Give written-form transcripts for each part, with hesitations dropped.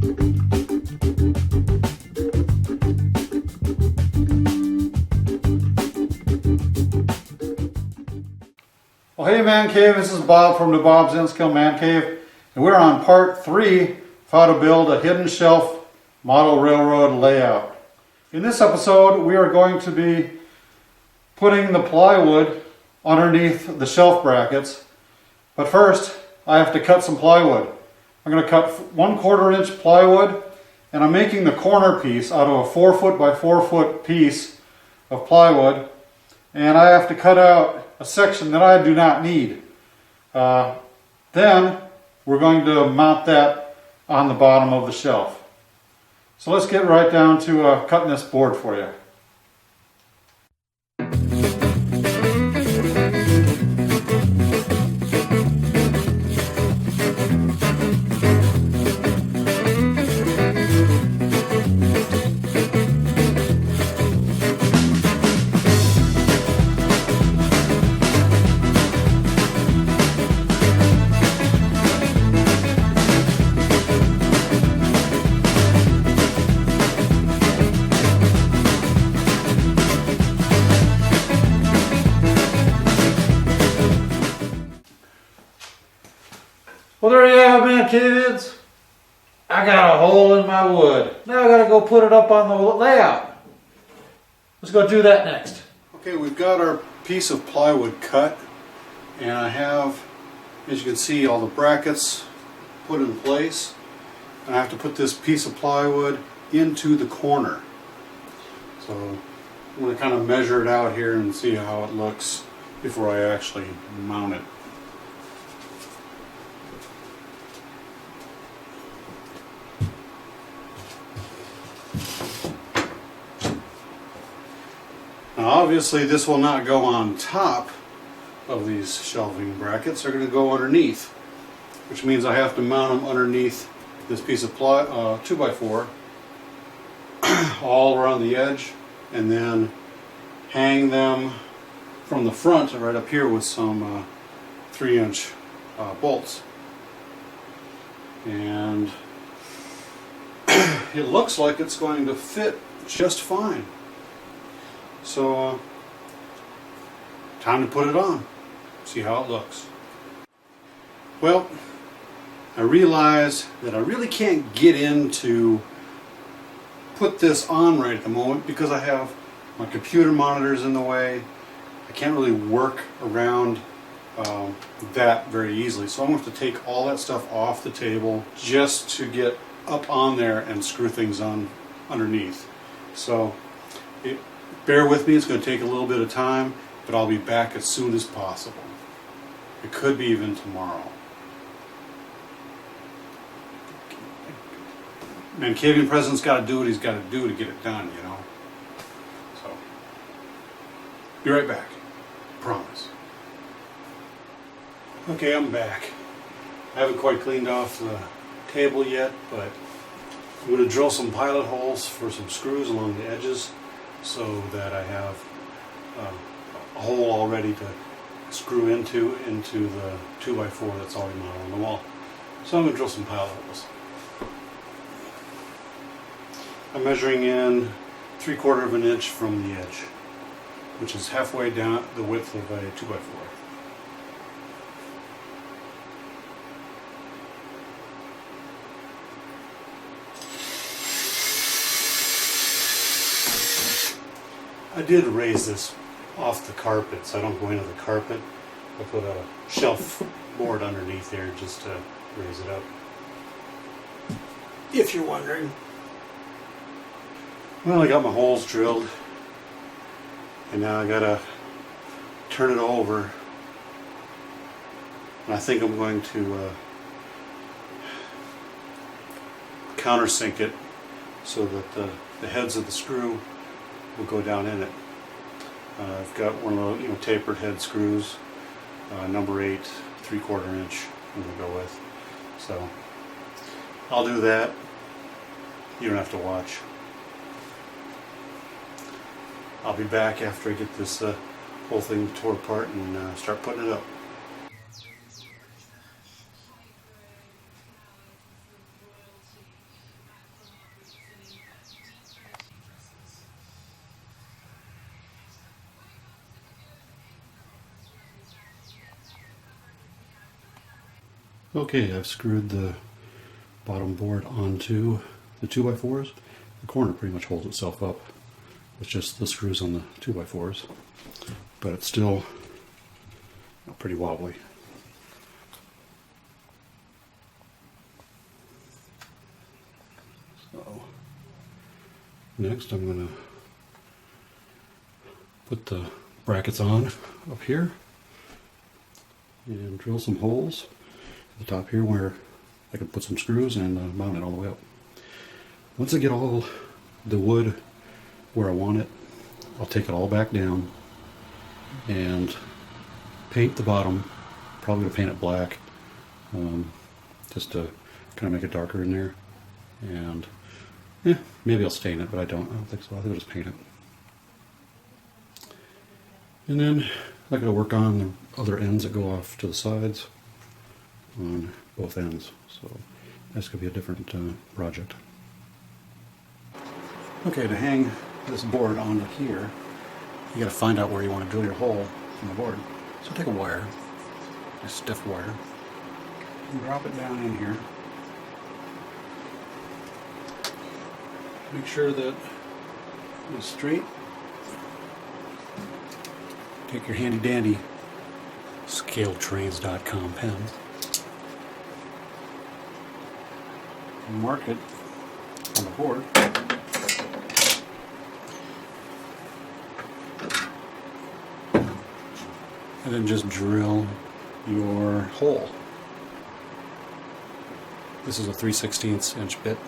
Well, hey ManCave, this is Bob from the Bob's InSkill ManCave, and we're on part 3 of how to build a hidden shelf model railroad layout. In this episode, we are going to be putting the plywood underneath the shelf brackets, but first I have to cut some plywood. I'm going to cut 1/4 inch plywood, and I'm making the corner piece out of a 4 foot by 4 foot piece of plywood, and I have to cut out a section that I do not need. Then we're going to mount that on the bottom of the shelf. So let's get right down to cutting this board for you. Well, there you have it, kids. I got a hole in my wood. Now I gotta go put it up on the layout. Let's go do that next. Okay, we've got our piece of plywood cut, and I have, as you can see, all the brackets put in place. And I have to put this piece of plywood into the corner. So I'm going to kind of measure it out here and see how it looks before I actually mount it. Now obviously this will not go on top of these shelving brackets, they're going to go underneath, which means I have to mount them underneath this piece of 2x4 all around the edge, and then hang them from the front right up here with some 3-inch bolts. And it looks like it's going to fit just fine. So, time to put it on, see how it looks. Well, I realize that I really can't get into put this on right at the moment because I have my computer monitors in the way. I can't really work around that very easily. So I'm going to have to take all that stuff off the table just to get up on there and screw things on underneath. So, bear with me, it's going to take a little bit of time, but I'll be back as soon as possible. It could be even tomorrow. ManCavian President's got to do what he's got to do to get it done, you know. So, be right back. Promise. Okay, I'm back. I haven't quite cleaned off the table yet, but I'm going to drill some pilot holes for some screws along the edges, so that I have a hole all ready to screw into the 2x4 that's already mounted on the wall. So I'm going to drill some pilot holes. I'm measuring in 3/4 of an inch from the edge, which is halfway down the width of a 2x4. I did raise this off the carpet, so I don't go into the carpet. I put a shelf board underneath there just to raise it up, if you're wondering. Well, I got my holes drilled, and now I gotta turn it over. And I think I'm going to countersink it so that the heads of the screw will go down in it. I've got one of the tapered head screws, number 8, 3/4 inch I'm going to go with. So I'll do that. You don't have to watch. I'll be back after I get this whole thing tore apart and start putting it up. Okay, I've screwed the bottom board onto the 2x4s. The corner pretty much holds itself up with just the screws on the 2x4s, but it's still pretty wobbly. So next I'm going to put the brackets on up here and drill some holes at the top here where I can put some screws and mount it all the way up. Once I get all the wood where I want it, I'll take it all back down and paint the bottom. Probably going to paint it black, just to kind of make it darker in there. And maybe I'll stain it, but I don't think so. I think I'll just paint it. And then I got to work on the other ends that go off to the sides on both ends. So that's going to be a different project. Okay, to hang this board onto here, you got to find out where you want to drill your hole in the board. So take a wire, a stiff wire, and drop it down in here. Make sure that it's straight. Take your handy dandy scaletrains.com pen and mark it on the board. And then just drill your hole. This is a 3/16 inch bit.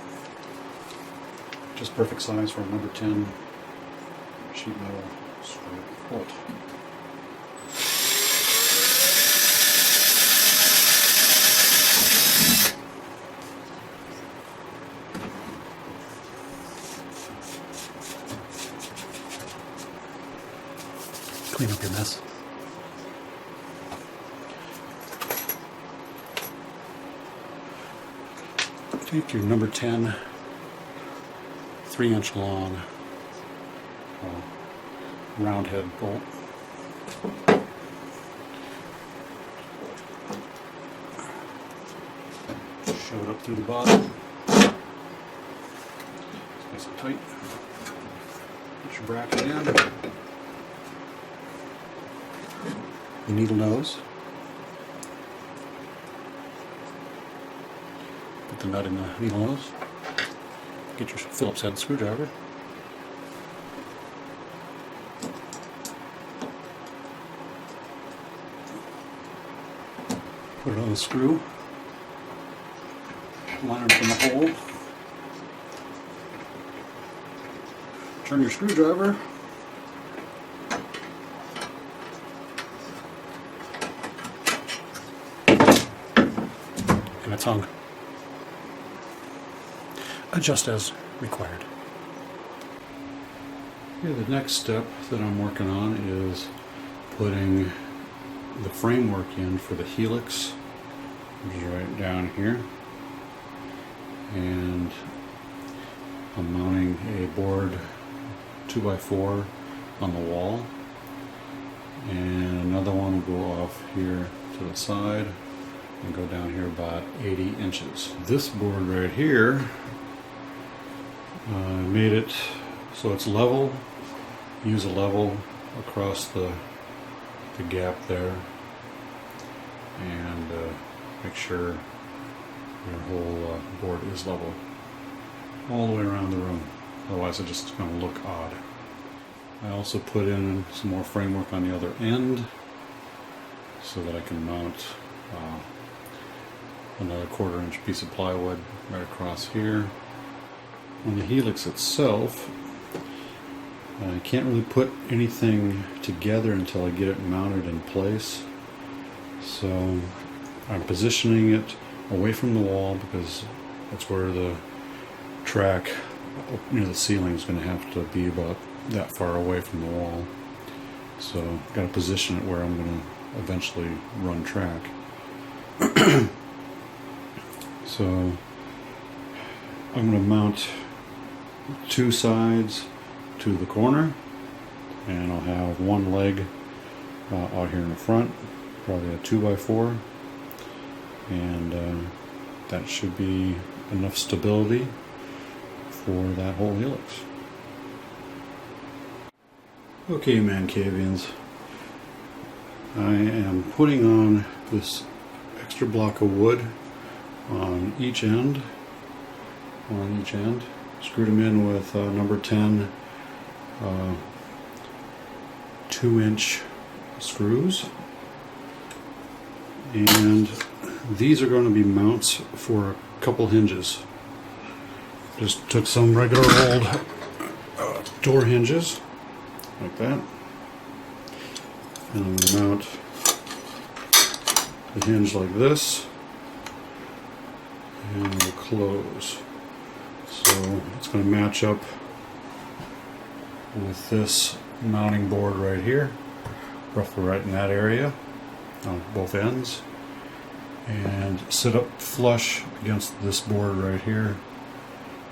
Just perfect size for a number 10 sheet metal screw bolt. Clean up your mess. Take your number 10 3-inch long round head bolt. Shove it up through the bottom. It's nice and tight. Put your bracket in. The needle nose. Put the nut in the needle nose. Get your Phillips head screwdriver. Put it on the screw. Line it in the hole. Turn your screwdriver. And it's hung. Adjust as required. Okay, the next step that I'm working on is putting the framework in for the helix, which is right down here. And I'm mounting a board 2x4 on the wall. And another one will go off here to the side and go down here about 80 inches. This board right here, made it so it's level. Use a level across the gap there, and make sure your whole board is level all the way around the room. Otherwise it's just going to look odd. I also put in some more framework on the other end so that I can mount another 1/4 inch piece of plywood right across here. On the helix itself, I can't really put anything together until I get it mounted in place. So I'm positioning it away from the wall because that's where the track near the ceiling is going to have to be about that far away from the wall. So I've got to position it where I'm going to eventually run track. So I'm going to mount 2 sides to the corner, and I'll have one leg out here in the front, probably a 2x4, and that should be enough stability for that whole helix. Okay, ManCavians, I am putting on this extra block of wood on each end. Screwed them in with number 10 2-inch screws, and these are going to be mounts for a couple hinges. Just took some regular old door hinges like that, and I'm going to mount the hinge like this, and we'll close. So it's going to match up with this mounting board right here, roughly right in that area on both ends, and sit up flush against this board right here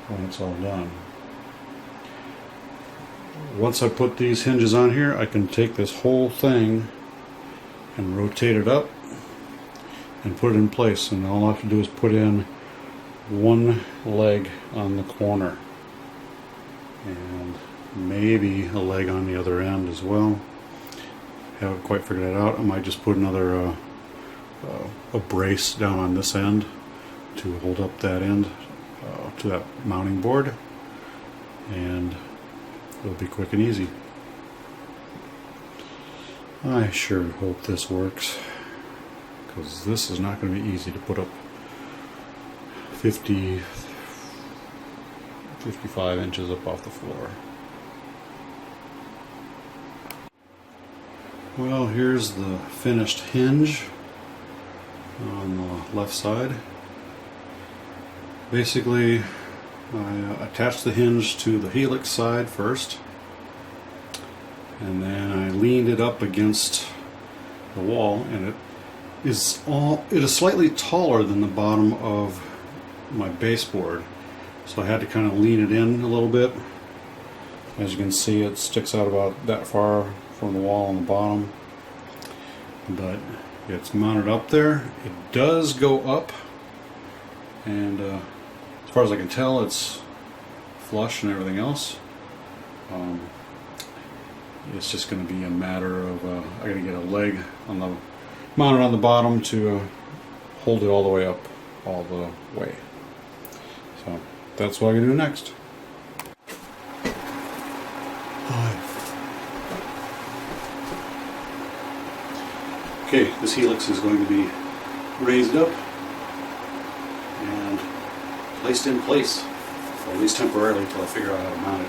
when it's all done. Once I put these hinges on here, I can take this whole thing and rotate it up and put it in place, and all I have to do is put in one leg on the corner and maybe a leg on the other end as well. Haven't quite figured that out. I might just put another a brace down on this end to hold up that end to that mounting board, and it'll be quick and easy. I sure hope this works, because this is not going to be easy to put up 55 inches up off the floor. Well, here's the finished hinge on the left side. Basically, I attached the hinge to the helix side first, and then I leaned it up against the wall, and it is slightly taller than the bottom of my baseboard, so I had to kind of lean it in a little bit. As you can see, it sticks out about that far from the wall on the bottom, but it's mounted up there. It does go up, and as far as I can tell, it's flush and everything else. It's just going to be a matter of I got to get a leg on the mounted on the bottom to hold it all the way up, all the way. So that's what I'm going to do next. Okay, this helix is going to be raised up and placed in place, or at least temporarily until I figure out how to mount it.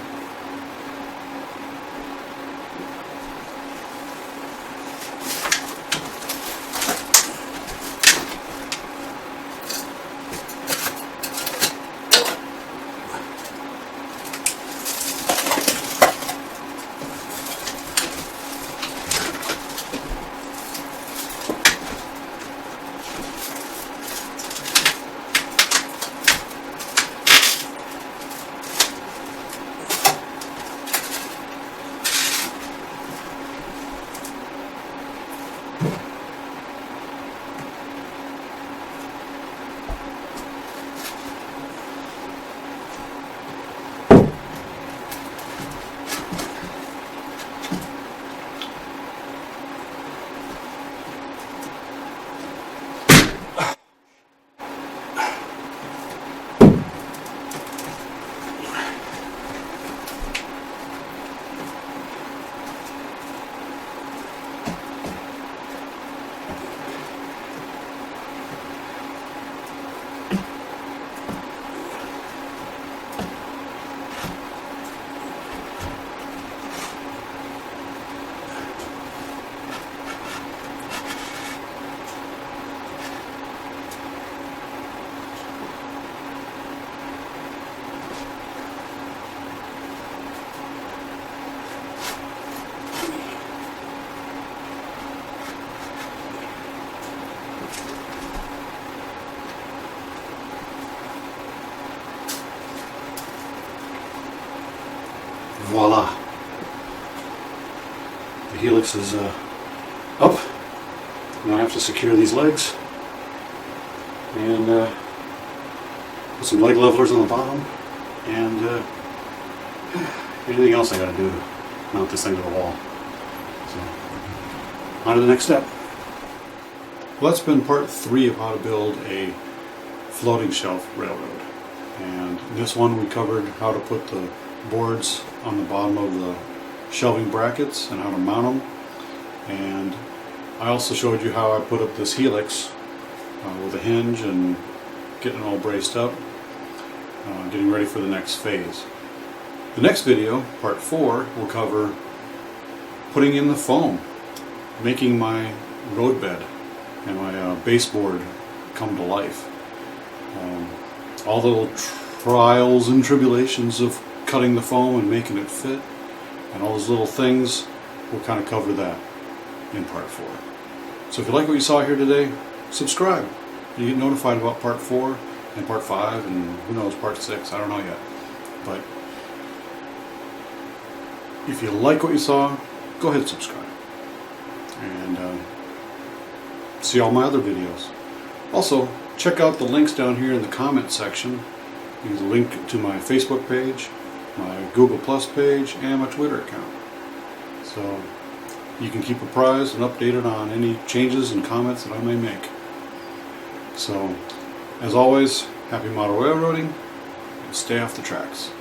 Voila! The helix is up. Now I have to secure these legs and put some leg levelers on the bottom, and anything else I got to do to mount this thing to the wall. So, on to the next step. Well, that's been part 3 of how to build a floating shelf railroad. And in this one we covered how to put the boards on the bottom of the shelving brackets and how to mount them. And I also showed you how I put up this helix with a hinge and getting it all braced up, getting ready for the next phase. The next video, part 4, will cover putting in the foam, making my road bed and my baseboard come to life. All the little trials and tribulations of cutting the foam and making it fit, and all those little things, we'll kind of cover that in part 4. So if you like what you saw here today, subscribe. You get notified about part 4 and part 5 and who knows, part 6, I don't know yet. But if you like what you saw, go ahead and subscribe. And see all my other videos. Also, check out the links down here in the comment section. There's a link to my Facebook page, my Google Plus page, and my Twitter account. So you can keep apprised and updated on any changes and comments that I may make. So, as always, happy model railroading, and stay off the tracks.